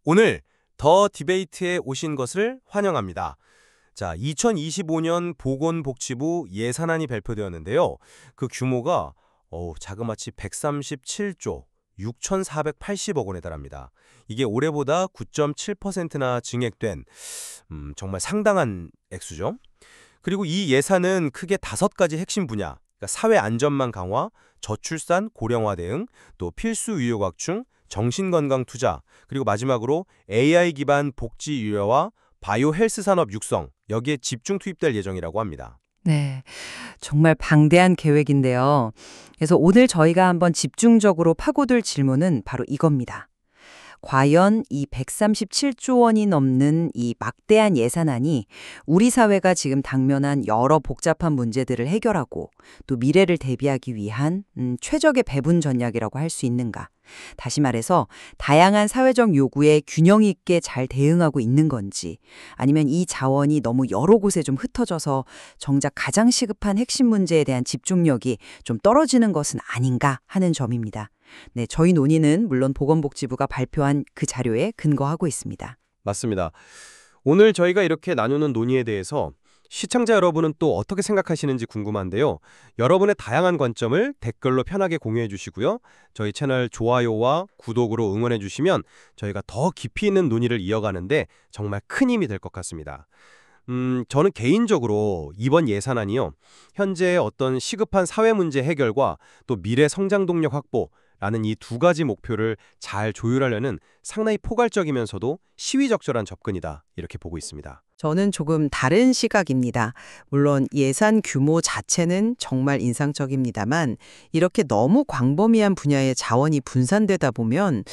오늘 더 디베이트에 오신 것을 환영합니다. 자, 2025년 보건복지부 예산안이 발표되었는데요. 그 규모가 자그마치 137조 6,480억 원에 달합니다. 이게 올해보다 9.7%나 증액된 정말 상당한 액수죠. 그리고 이 예산은 크게 5가지 핵심 분야, 그러니까 사회 안전망 강화, 저출산 고령화 대응, 또 필수 의료 확충, 정신건강 투자, 그리고 마지막으로 AI 기반 복지 유려와 바이오 헬스 산업 육성, 여기에 집중 투입될 예정이라고 합니다. 네, 정말 방대한 계획인데요. 그래서 오늘 저희가 한번 집중적으로 파고들 질문은 바로 이겁니다. 과연 이 137조 원이 넘는 이 막대한 예산안이 우리 사회가 지금 당면한 여러 복잡한 문제들을 해결하고 또 미래를 대비하기 위한 최적의 배분 전략이라고 할 수 있는가? 다시 말해서 다양한 사회적 요구에 균형 있게 잘 대응하고 있는 건지 아니면 이 자원이 너무 여러 곳에 좀 흩어져서 정작 가장 시급한 핵심 문제에 대한 집중력이 좀 떨어지는 것은 아닌가 하는 점입니다. 네, 저희 논의는 물론 보건복지부가 발표한 그 자료에 근거하고 있습니다. 맞습니다. 오늘 저희가 이렇게 나누는 논의에 대해서 시청자 여러분은 또 어떻게 생각하시는지 궁금한데요. 여러분의 다양한 관점을 댓글로 편하게 공유해 주시고요. 저희 채널 좋아요와 구독으로 응원해 주시면 저희가 더 깊이 있는 논의를 이어가는데 정말 큰 힘이 될 것 같습니다. 저는 개인적으로 이번 예산안이요. 현재의 어떤 시급한 사회 문제 해결과 또 미래 성장 동력 확보 라는 이 두 가지 목표를 잘 조율하려는 상당히 포괄적이면서도 시의적절한 접근이다. 이렇게 보고 있습니다. 저는 조금 다른 시각입니다. 물론 예산 규모 자체는 정말 인상적입니다만 이렇게 너무 광범위한 분야의 자원이 분산되다 보면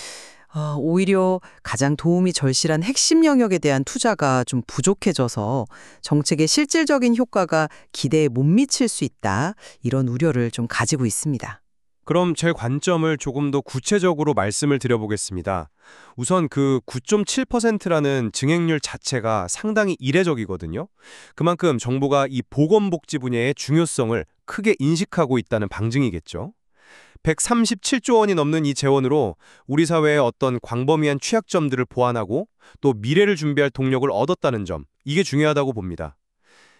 오히려 가장 도움이 절실한 핵심 영역에 대한 투자가 좀 부족해져서 정책의 실질적인 효과가 기대에 못 미칠 수 있다. 이런 우려를 좀 가지고 있습니다. 그럼 제 관점을 조금 더 구체적으로 말씀을 드려보겠습니다. 우선 그 9.7%라는 증액률 자체가 상당히 이례적이거든요. 그만큼 정부가 이 보건복지 분야의 중요성을 크게 인식하고 있다는 방증이겠죠. 137조 원이 넘는 이 재원으로 우리 사회의 어떤 광범위한 취약점들을 보완하고 또 미래를 준비할 동력을 얻었다는 점, 이게 중요하다고 봅니다.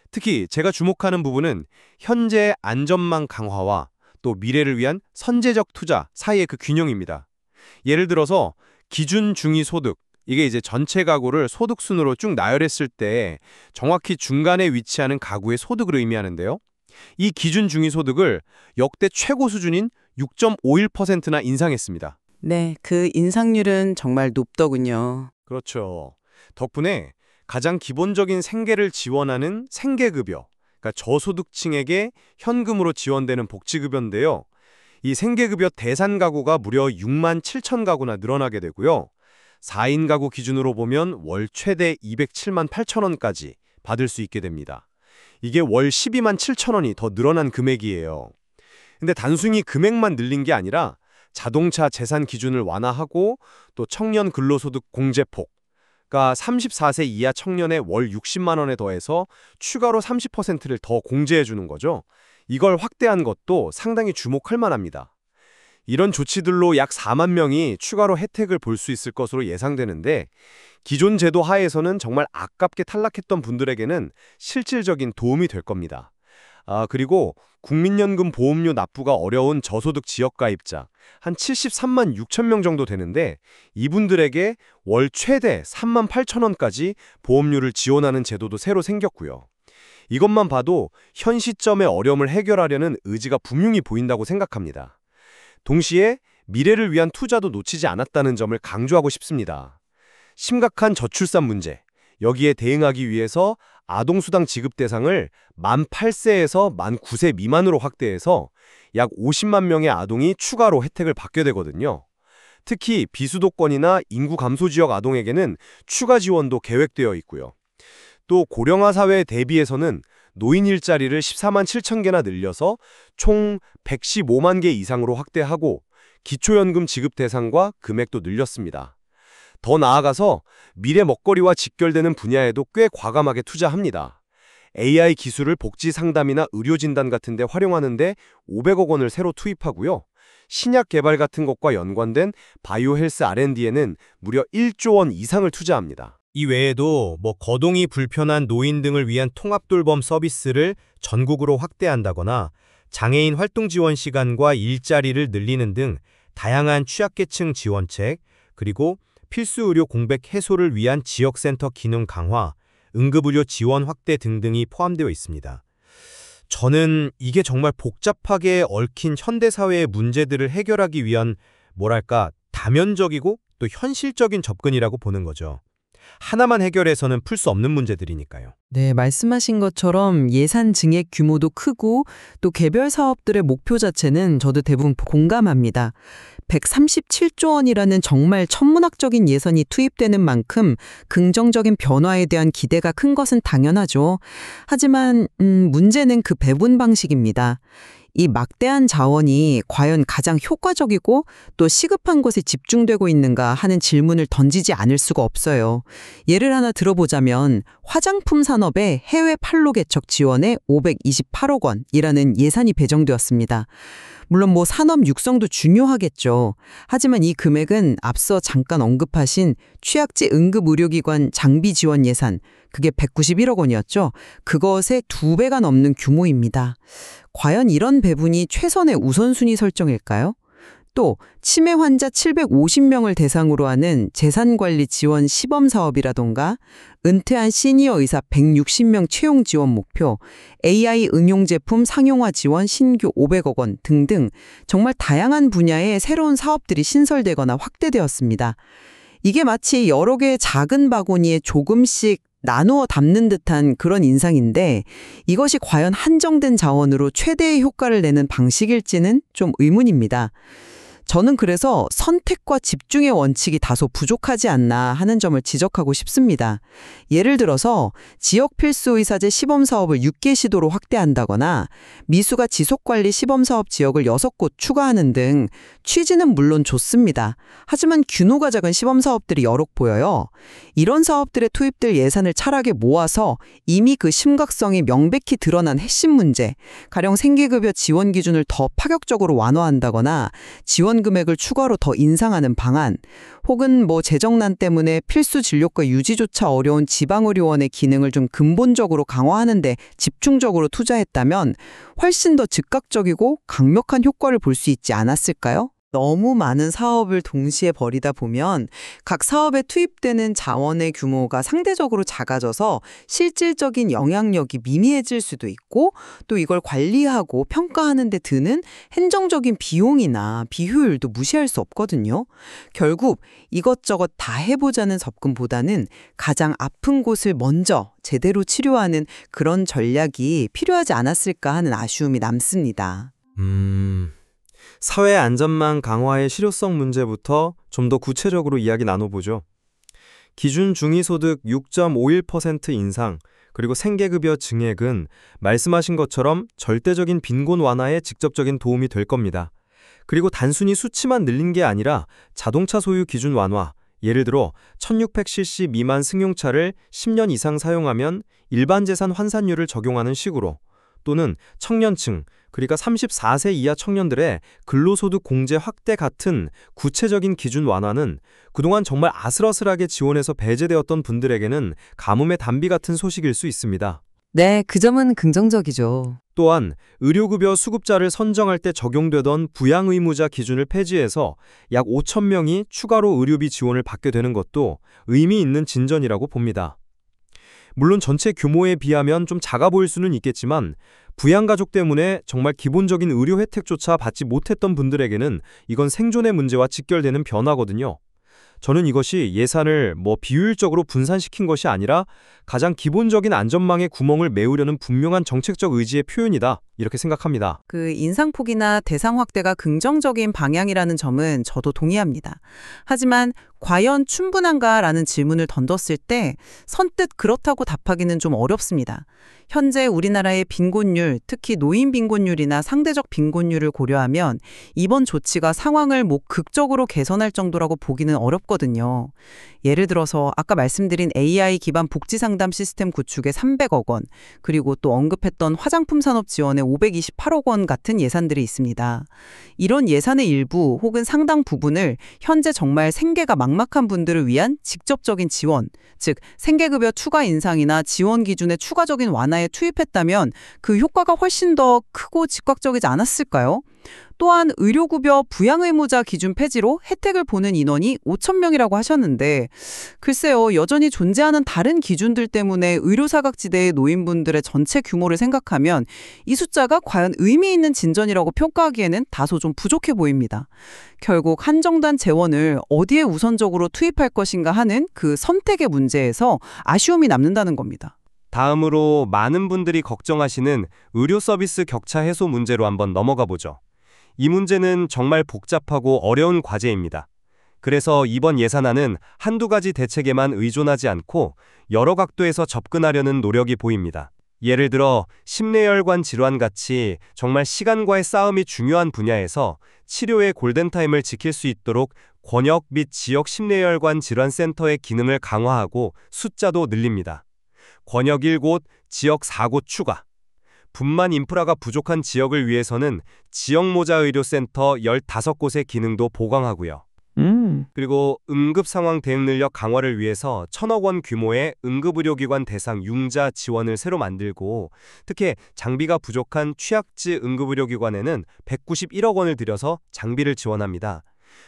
특히 제가 주목하는 부분은 현재의 안전망 강화와 또 미래를 위한 선제적 투자 사이의 그 균형입니다. 예를 들어서 기준 중위 소득, 이게 이제 전체 가구를 소득 순으로 쭉 나열했을 때 정확히 중간에 위치하는 가구의 소득을 의미하는데요. 이 기준 중위 소득을 역대 최고 수준인 6.51%나 인상했습니다. 네, 그 인상률은 정말 높더군요. 그렇죠. 덕분에 가장 기본적인 생계를 지원하는 생계급여, 그러니까 저소득층에게 현금으로 지원되는 복지급여인데요. 이 생계급여 대상 가구가 무려 6만 7천 가구나 늘어나게 되고요. 4인 가구 기준으로 보면 월 최대 207만 8천 원까지 받을 수 있게 됩니다. 이게 월 12만 7천 원이 더 늘어난 금액이에요. 근데 단순히 금액만 늘린 게 아니라 자동차 재산 기준을 완화하고 또 청년 근로소득 공제폭, 그러니까 34세 이하 청년의 월 60만 원에 더해서 추가로 30%를 더 공제해 주는 거죠. 이걸 확대한 것도 상당히 주목할 만합니다. 이런 조치들로 약 4만 명이 추가로 혜택을 볼 수 있을 것으로 예상되는데 기존 제도 하에서는 정말 아깝게 탈락했던 분들에게는 실질적인 도움이 될 겁니다. 그리고 국민연금 보험료 납부가 어려운 저소득 지역 가입자 한 73만 6천 명 정도 되는데 이분들에게 월 최대 3만 8천 원까지 보험료를 지원하는 제도도 새로 생겼고요. 이것만 봐도 현 시점의 어려움을 해결하려는 의지가 분명히 보인다고 생각합니다. 동시에 미래를 위한 투자도 놓치지 않았다는 점을 강조하고 싶습니다. 심각한 저출산 문제, 여기에 대응하기 위해서 아동수당 지급 대상을 만 8세에서 만 9세 미만으로 확대해서 약 50만 명의 아동이 추가로 혜택을 받게 되거든요. 특히 비수도권이나 인구 감소 지역 아동에게는 추가 지원도 계획되어 있고요. 또 고령화 사회에 대비해서는 노인 일자리를 14만 7천 개나 늘려서 총 115만 개 이상으로 확대하고 기초연금 지급 대상과 금액도 늘렸습니다. 더 나아가서 미래 먹거리와 직결되는 분야에도 꽤 과감하게 투자합니다. AI 기술을 복지 상담이나 의료 진단 같은 데 활용하는데 500억 원을 새로 투입하고요. 신약 개발 같은 것과 연관된 바이오 헬스 R&D에는 무려 1조 원 이상을 투자합니다. 이 외에도 거동이 불편한 노인 등을 위한 통합돌봄 서비스를 전국으로 확대한다거나 장애인 활동 지원 시간과 일자리를 늘리는 등 다양한 취약계층 지원책, 그리고 필수 의료 공백 해소를 위한 지역센터 기능 강화, 응급의료 지원 확대 등등이 포함되어 있습니다. 저는 이게 정말 복잡하게 얽힌 현대사회의 문제들을 해결하기 위한 다면적이고 또 현실적인 접근이라고 보는 거죠. 하나만 해결해서는 풀 수 없는 문제들이니까요. 네, 말씀하신 것처럼 예산 증액 규모도 크고 또 개별 사업들의 목표 자체는 저도 대부분 공감합니다. 137조 원이라는 정말 천문학적인 예산이 투입되는 만큼 긍정적인 변화에 대한 기대가 큰 것은 당연하죠. 하지만 문제는 그 배분 방식입니다. 이 막대한 자원이 과연 가장 효과적이고 또 시급한 곳에 집중되고 있는가 하는 질문을 던지지 않을 수가 없어요. 예를 하나 들어보자면 화장품 산업의 해외 판로 개척 지원에 528억 원이라는 예산이 배정되었습니다. 물론 산업 육성도 중요하겠죠. 하지만 이 금액은 앞서 잠깐 언급하신 취약지 응급의료기관 장비 지원 예산, 그게 191억 원이었죠. 그것의 2배가 넘는 규모입니다. 과연 이런 배분이 최선의 우선순위 설정일까요? 또 치매 환자 750명을 대상으로 하는 재산관리 지원 시범사업이라던가 은퇴한 시니어 의사 160명 채용 지원 목표, AI 응용 제품 상용화 지원 신규 500억 원 등등 정말 다양한 분야의 새로운 사업들이 신설되거나 확대되었습니다. 이게 마치 여러 개의 작은 바구니에 조금씩 나누어 담는 듯한 그런 인상인데 이것이 과연 한정된 자원으로 최대의 효과를 내는 방식일지는 좀 의문입니다. 저는 그래서 선택과 집중의 원칙이 다소 부족하지 않나 하는 점을 지적하고 싶습니다. 예를 들어서 지역 필수의사제 시범사업을 6개 시도로 확대한다거나 미수가 지속관리 시범사업 지역을 6곳 추가하는 등 취지는 물론 좋습니다. 하지만 규모가 작은 시범사업들이 여럿 보여요. 이런 사업들에 투입될 예산을 차라리 모아서 이미 그 심각성이 명백히 드러난 핵심 문제, 가령 생계급여 지원 기준을 더 파격적으로 완화한다거나 지원 금액을 추가로 더 인상하는 방안, 혹은 재정난 때문에 필수 진료과 유지조차 어려운 지방의료원의 기능을 좀 근본적으로 강화하는 데 집중적으로 투자했다면 훨씬 더 즉각적이고 강력한 효과를 볼 수 있지 않았을까요? 너무 많은 사업을 동시에 벌이다 보면 각 사업에 투입되는 자원의 규모가 상대적으로 작아져서 실질적인 영향력이 미미해질 수도 있고 또 이걸 관리하고 평가하는 데 드는 행정적인 비용이나 비효율도 무시할 수 없거든요. 결국 이것저것 다 해보자는 접근보다는 가장 아픈 곳을 먼저 제대로 치료하는 그런 전략이 필요하지 않았을까 하는 아쉬움이 남습니다. 사회 안전망 강화의 실효성 문제부터 좀 더 구체적으로 이야기 나눠보죠. 기준 중위소득 6.51% 인상, 그리고 생계급여 증액은 말씀하신 것처럼 절대적인 빈곤 완화에 직접적인 도움이 될 겁니다. 그리고 단순히 수치만 늘린 게 아니라 자동차 소유 기준 완화, 예를 들어 1600cc 미만 승용차를 10년 이상 사용하면 일반 재산 환산율을 적용하는 식으로, 또는 청년층, 그러니까 34세 이하 청년들의 근로소득 공제 확대 같은 구체적인 기준 완화는 그동안 정말 아슬아슬하게 지원해서 배제되었던 분들에게는 가뭄의 단비 같은 소식일 수 있습니다. 네, 그 점은 긍정적이죠. 또한 의료급여 수급자를 선정할 때 적용되던 부양의무자 기준을 폐지해서 약 5,000명이 추가로 의료비 지원을 받게 되는 것도 의미 있는 진전이라고 봅니다. 물론 전체 규모에 비하면 좀 작아 보일 수는 있겠지만 부양가족 때문에 정말 기본적인 의료 혜택조차 받지 못했던 분들에게는 이건 생존의 문제와 직결되는 변화거든요. 저는 이것이 예산을 비효율적으로 분산시킨 것이 아니라 가장 기본적인 안전망의 구멍을 메우려는 분명한 정책적 의지의 표현이다, 이렇게 생각합니다. 그 인상폭이나 대상 확대가 긍정적인 방향이라는 점은 저도 동의합니다. 하지만 과연 충분한가라는 질문을 던졌을 때 선뜻 그렇다고 답하기는 좀 어렵습니다. 현재 우리나라의 빈곤율, 특히 노인 빈곤율이나 상대적 빈곤율을 고려하면 이번 조치가 상황을 극적으로 개선할 정도라고 보기는 어렵거든요. 예를 들어서 아까 말씀드린 AI 기반 복지 상담 시스템 구축에 300억 원, 그리고 또 언급했던 화장품 산업 지원에 528억 원 같은 예산들이 있습니다. 이런 예산의 일부 혹은 상당 부분을 현재 정말 생계가 막막한 분들을 위한 직접적인 지원, 즉 생계급여 추가 인상이나 지원 기준의 추가적인 완화에 투입했다면 그 효과가 훨씬 더 크고 즉각적이지 않았을까요? 또한 의료급여 부양의무자 기준 폐지로 혜택을 보는 인원이 5천 명이라고 하셨는데 글쎄요, 여전히 존재하는 다른 기준들 때문에 의료사각지대의 노인분들의 전체 규모를 생각하면 이 숫자가 과연 의미 있는 진전이라고 평가하기에는 다소 좀 부족해 보입니다. 결국 한정된 재원을 어디에 우선적으로 투입할 것인가 하는 그 선택의 문제에서 아쉬움이 남는다는 겁니다. 다음으로 많은 분들이 걱정하시는 의료 서비스 격차 해소 문제로 한번 넘어가 보죠. 이 문제는 정말 복잡하고 어려운 과제입니다. 그래서 이번 예산안은 한두 가지 대책에만 의존하지 않고 여러 각도에서 접근하려는 노력이 보입니다. 예를 들어 심뇌혈관 질환같이 정말 시간과의 싸움이 중요한 분야에서 치료의 골든타임을 지킬 수 있도록 권역 및 지역 심뇌혈관 질환센터의 기능을 강화하고 숫자도 늘립니다. 권역 1곳, 지역 4곳 추가. 분만 인프라가 부족한 지역을 위해서는 지역모자의료센터 15곳의 기능도 보강하고요. 그리고 응급상황 대응 능력 강화를 위해서 1,000억 원 규모의 응급의료기관 대상 융자 지원을 새로 만들고 특히 장비가 부족한 취약지 응급의료기관에는 191억 원을 들여서 장비를 지원합니다.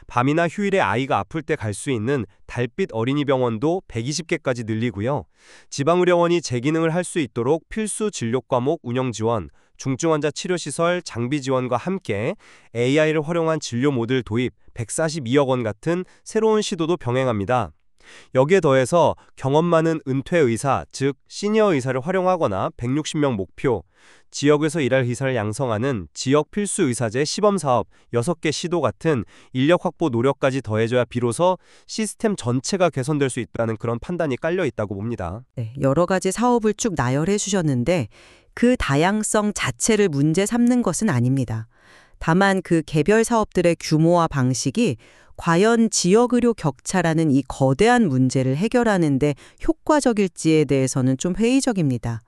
밤이나 휴일에 아이가 아플 때 갈 수 있는 달빛 어린이병원도 120개까지 늘리고요. 지방의료원이 재기능을 할 수 있도록 필수 진료 과목 운영 지원, 중증환자 치료시설 장비 지원과 함께 AI를 활용한 진료 모듈 도입 142억 원 같은 새로운 시도도 병행합니다. 여기에 더해서 경험 많은 은퇴 의사, 즉 시니어 의사를 활용하거나 160명 목표, 지역에서 일할 의사를 양성하는 지역 필수 의사제 시범 사업 6개 시도 같은 인력 확보 노력까지 더해져야 비로소 시스템 전체가 개선될 수 있다는 그런 판단이 깔려 있다고 봅니다. 네, 여러 가지 사업을 쭉 나열해 주셨는데 그 다양성 자체를 문제 삼는 것은 아닙니다. 다만 그 개별 사업들의 규모와 방식이 과연 지역의료 격차라는 이 거대한 문제를 해결하는 데 효과적일지에 대해서는 좀 회의적입니다.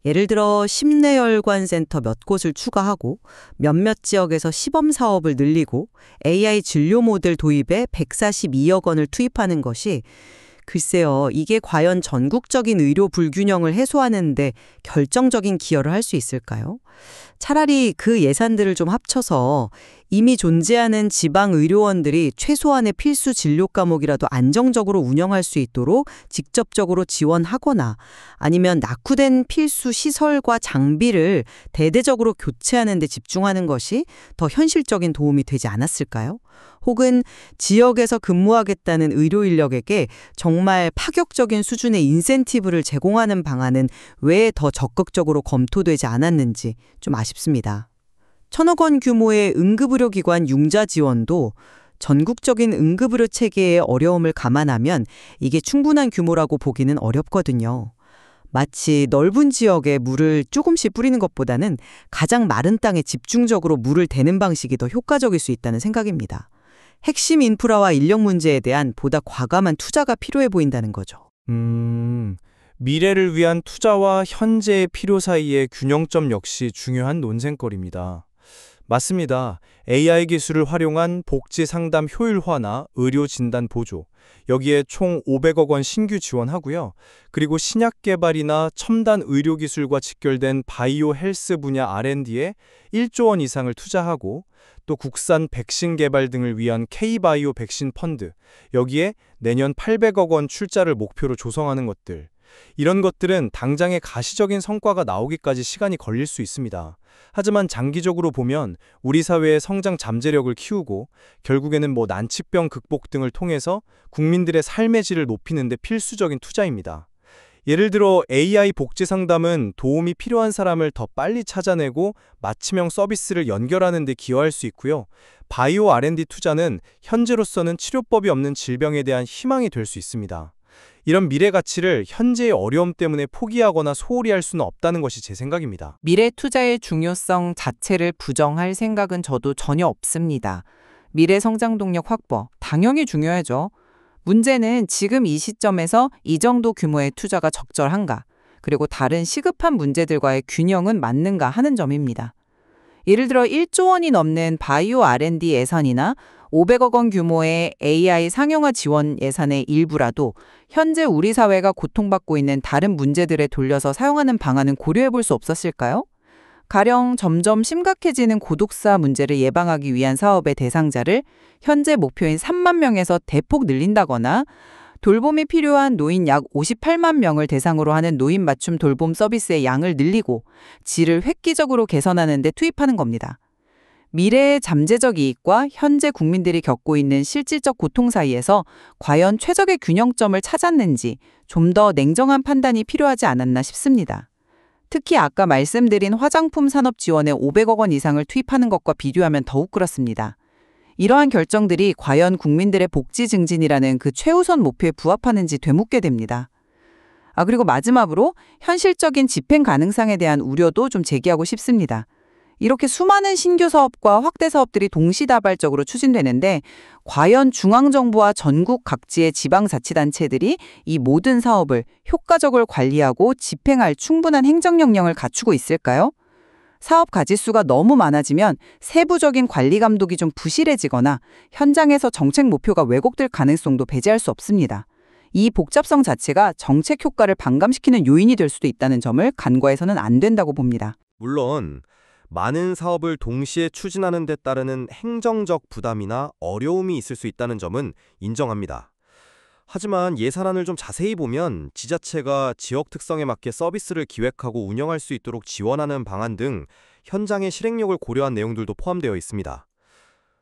예를 들어 심뇌혈관 센터 몇 곳을 추가하고 몇몇 지역에서 시범 사업을 늘리고 AI 진료 모델 도입에 142억 원을 투입하는 것이 글쎄요, 이게 과연 전국적인 의료 불균형을 해소하는 데 결정적인 기여를 할 수 있을까요? 차라리 그 예산들을 좀 합쳐서 이미 존재하는 지방 의료원들이 최소한의 필수 진료 과목이라도 안정적으로 운영할 수 있도록 직접적으로 지원하거나 아니면 낙후된 필수 시설과 장비를 대대적으로 교체하는 데 집중하는 것이 더 현실적인 도움이 되지 않았을까요? 혹은 지역에서 근무하겠다는 의료 인력에게 정말 파격적인 수준의 인센티브를 제공하는 방안은 왜 더 적극적으로 검토되지 않았는지 좀 아쉽습니다. 1,000억 원 규모의 응급의료기관 융자 지원도 전국적인 응급의료 체계의 어려움을 감안하면 이게 충분한 규모라고 보기는 어렵거든요. 마치 넓은 지역에 물을 조금씩 뿌리는 것보다는 가장 마른 땅에 집중적으로 물을 대는 방식이 더 효과적일 수 있다는 생각입니다. 핵심 인프라와 인력 문제에 대한 보다 과감한 투자가 필요해 보인다는 거죠. 미래를 위한 투자와 현재의 필요 사이의 균형점 역시 중요한 논쟁거리입니다. 맞습니다. AI 기술을 활용한 복지 상담 효율화나 의료 진단 보조, 여기에 총 500억 원 신규 지원하고요. 그리고 신약 개발이나 첨단 의료 기술과 직결된 바이오 헬스 분야 R&D에 1조 원 이상을 투자하고 또 국산 백신 개발 등을 위한 K-바이오 백신 펀드, 여기에 내년 800억 원 출자를 목표로 조성하는 것들. 이런 것들은 당장의 가시적인 성과가 나오기까지 시간이 걸릴 수 있습니다. 하지만 장기적으로 보면 우리 사회의 성장 잠재력을 키우고 결국에는 난치병 극복 등을 통해서 국민들의 삶의 질을 높이는 데 필수적인 투자입니다. 예를 들어 AI 복지 상담은 도움이 필요한 사람을 더 빨리 찾아내고 맞춤형 서비스를 연결하는 데 기여할 수 있고요. 바이오 R&D 투자는 현재로서는 치료법이 없는 질병에 대한 희망이 될 수 있습니다. 이런 미래 가치를 현재의 어려움 때문에 포기하거나 소홀히 할 수는 없다는 것이 제 생각입니다. 미래 투자의 중요성 자체를 부정할 생각은 저도 전혀 없습니다. 미래 성장 동력 확보, 당연히 중요하죠. 문제는 지금 이 시점에서 이 정도 규모의 투자가 적절한가, 그리고 다른 시급한 문제들과의 균형은 맞는가 하는 점입니다. 예를 들어 1조 원이 넘는 바이오 R&D 예산이나 500억 원 규모의 AI 상용화 지원 예산의 일부라도 현재 우리 사회가 고통받고 있는 다른 문제들에 돌려서 사용하는 방안은 고려해 볼 수 없었을까요? 가령 점점 심각해지는 고독사 문제를 예방하기 위한 사업의 대상자를 현재 목표인 3만 명에서 대폭 늘린다거나 돌봄이 필요한 노인 약 58만 명을 대상으로 하는 노인 맞춤 돌봄 서비스의 양을 늘리고 질을 획기적으로 개선하는 데 투입하는 겁니다. 미래의 잠재적 이익과 현재 국민들이 겪고 있는 실질적 고통 사이에서 과연 최적의 균형점을 찾았는지 좀 더 냉정한 판단이 필요하지 않았나 싶습니다. 특히 아까 말씀드린 화장품 산업 지원에 500억 원 이상을 투입하는 것과 비교하면 더욱 그렇습니다. 이러한 결정들이 과연 국민들의 복지 증진이라는 그 최우선 목표에 부합하는지 되묻게 됩니다. 그리고 마지막으로 현실적인 집행 가능성에 대한 우려도 좀 제기하고 싶습니다. 이렇게 수많은 신규 사업과 확대 사업들이 동시다발적으로 추진되는데 과연 중앙정부와 전국 각지의 지방자치단체들이 이 모든 사업을 효과적으로 관리하고 집행할 충분한 행정역량을 갖추고 있을까요? 사업 가지수가 너무 많아지면 세부적인 관리 감독이 좀 부실해지거나 현장에서 정책 목표가 왜곡될 가능성도 배제할 수 없습니다. 이 복잡성 자체가 정책 효과를 반감시키는 요인이 될 수도 있다는 점을 간과해서는 안 된다고 봅니다. 물론 많은 사업을 동시에 추진하는 데 따르는 행정적 부담이나 어려움이 있을 수 있다는 점은 인정합니다. 하지만 예산안을 좀 자세히 보면 지자체가 지역 특성에 맞게 서비스를 기획하고 운영할 수 있도록 지원하는 방안 등 현장의 실행력을 고려한 내용들도 포함되어 있습니다.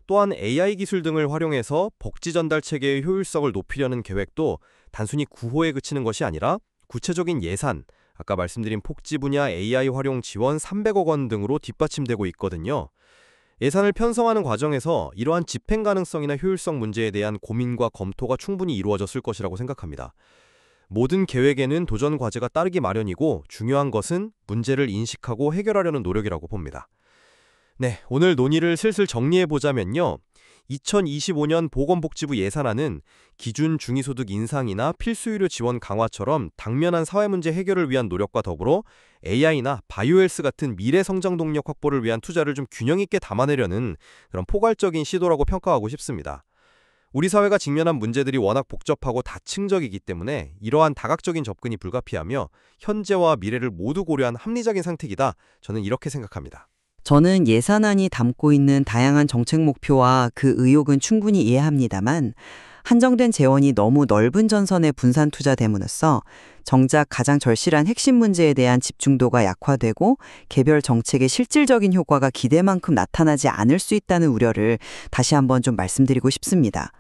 또한 AI 기술 등을 활용해서 복지 전달 체계의 효율성을 높이려는 계획도 단순히 구호에 그치는 것이 아니라 구체적인 예산, 아까 말씀드린 복지 분야 AI 활용 지원 300억 원 등으로 뒷받침되고 있거든요. 예산을 편성하는 과정에서 이러한 집행 가능성이나 효율성 문제에 대한 고민과 검토가 충분히 이루어졌을 것이라고 생각합니다. 모든 계획에는 도전 과제가 따르기 마련이고 중요한 것은 문제를 인식하고 해결하려는 노력이라고 봅니다. 네, 오늘 논의를 슬슬 정리해보자면요. 2025년 보건복지부 예산안은 기준 중위소득 인상이나 필수의료 지원 강화처럼 당면한 사회문제 해결을 위한 노력과 더불어 AI나 바이오헬스 같은 미래 성장 동력 확보를 위한 투자를 좀 균형 있게 담아내려는 그런 포괄적인 시도라고 평가하고 싶습니다. 우리 사회가 직면한 문제들이 워낙 복잡하고 다층적이기 때문에 이러한 다각적인 접근이 불가피하며 현재와 미래를 모두 고려한 합리적인 선택이다. 저는 이렇게 생각합니다. 저는 예산안이 담고 있는 다양한 정책 목표와 그 의욕은 충분히 이해합니다만 한정된 재원이 너무 넓은 전선에 분산 투자됨으로써 정작 가장 절실한 핵심 문제에 대한 집중도가 약화되고 개별 정책의 실질적인 효과가 기대만큼 나타나지 않을 수 있다는 우려를 다시 한번 좀 말씀드리고 싶습니다.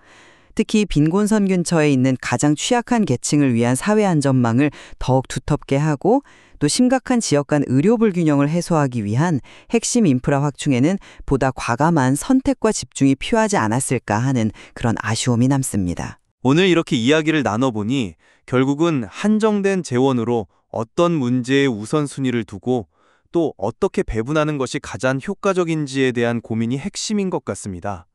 특히 빈곤선 근처에 있는 가장 취약한 계층을 위한 사회 안전망을 더욱 두텁게 하고 또 심각한 지역 간 의료 불균형을 해소하기 위한 핵심 인프라 확충에는 보다 과감한 선택과 집중이 필요하지 않았을까 하는 그런 아쉬움이 남습니다. 오늘 이렇게 이야기를 나눠보니 결국은 한정된 재원으로 어떤 문제의 우선순위를 두고 또 어떻게 배분하는 것이 가장 효과적인지에 대한 고민이 핵심인 것 같습니다.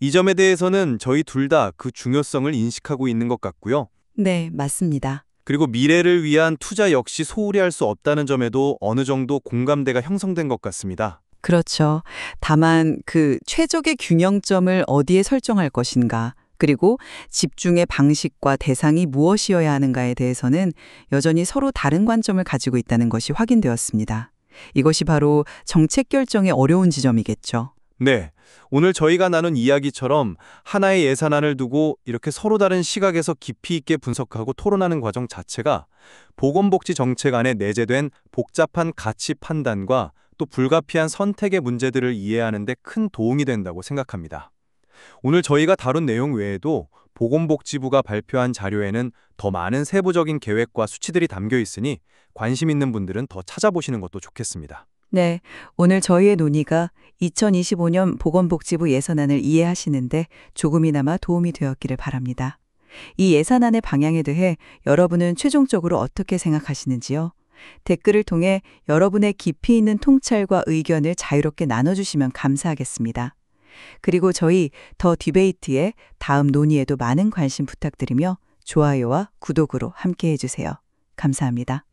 이 점에 대해서는 저희 둘 다 그 중요성을 인식하고 있는 것 같고요. 네, 맞습니다. 그리고 미래를 위한 투자 역시 소홀히 할 수 없다는 점에도 어느 정도 공감대가 형성된 것 같습니다. 그렇죠. 다만 그 최적의 균형점을 어디에 설정할 것인가, 그리고 집중의 방식과 대상이 무엇이어야 하는가에 대해서는 여전히 서로 다른 관점을 가지고 있다는 것이 확인되었습니다. 이것이 바로 정책 결정의 어려운 지점이겠죠. 네, 오늘 저희가 나눈 이야기처럼 하나의 예산안을 두고 이렇게 서로 다른 시각에서 깊이 있게 분석하고 토론하는 과정 자체가 보건복지 정책 안에 내재된 복잡한 가치 판단과 또 불가피한 선택의 문제들을 이해하는 데 큰 도움이 된다고 생각합니다. 오늘 저희가 다룬 내용 외에도 보건복지부가 발표한 자료에는 더 많은 세부적인 계획과 수치들이 담겨 있으니 관심 있는 분들은 더 찾아보시는 것도 좋겠습니다. 네, 오늘 저희의 논의가 2025년 보건복지부 예산안을 이해하시는데 조금이나마 도움이 되었기를 바랍니다. 이 예산안의 방향에 대해 여러분은 최종적으로 어떻게 생각하시는지요? 댓글을 통해 여러분의 깊이 있는 통찰과 의견을 자유롭게 나눠주시면 감사하겠습니다. 그리고 저희 더 디베이트의 다음 논의에도 많은 관심 부탁드리며 좋아요와 구독으로 함께해 주세요. 감사합니다.